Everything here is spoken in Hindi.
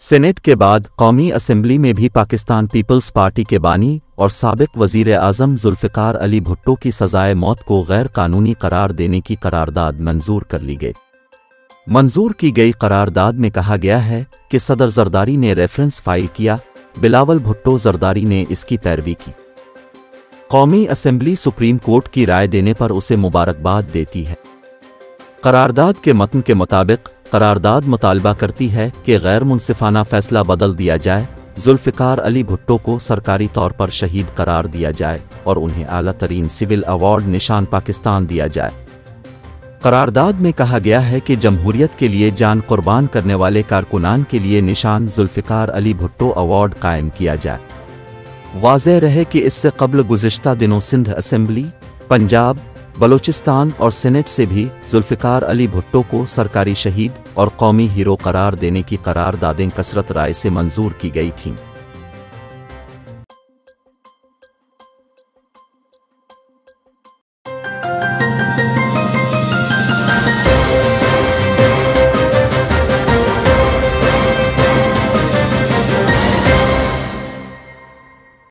सेनेट के बाद कौमी असम्बली में भी पाकिस्तान पीपल्स पार्टी के बानी और साबिक वज़ीर आज़म जुल्फ़िकार अली भुट्टो की सज़ाए मौत को गैर कानूनी करार देने की करारदाद मंजूर कर ली गई। मंजूर की गई करारदाद में कहा गया है कि सदर जरदारी ने रेफरेंस फाइल किया, बिलावल भुट्टो जरदारी ने इसकी पैरवी की। कौमी असम्बली सुप्रीम कोर्ट की राय देने पर उसे मुबारकबाद देती है। करारदाद के मतन के मुताबिक करारदाद मुतालबा करती है कि गैर मुनसिफाना फैसला बदल दिया जाए, जुल्फ़िकार अली भुट्टो को सरकारी तौर पर शहीद करार दिया जाए और उन्हें आला तरीन सिविल अवार्ड निशान पाकिस्तान दिया जाए। करारदाद में कहा गया है कि जमहूरियत के लिए जान कुर्बान करने वाले कारकुनान के लिए निशान जुल्फ़िकार अली भुट्टो अवार्ड कायम किया जाए। वाज़ेह रहे कि इससे कबल गुज़िश्ता दिनों सिंध असम्बली, पंजाब, बलोचिस्तान और सेनेट से भी जुल्फ़िकार अली भुट्टो को सरकारी शहीद और कौमी हीरो करार देने की करारदादें कसरत राय से मंजूर की गई थीं।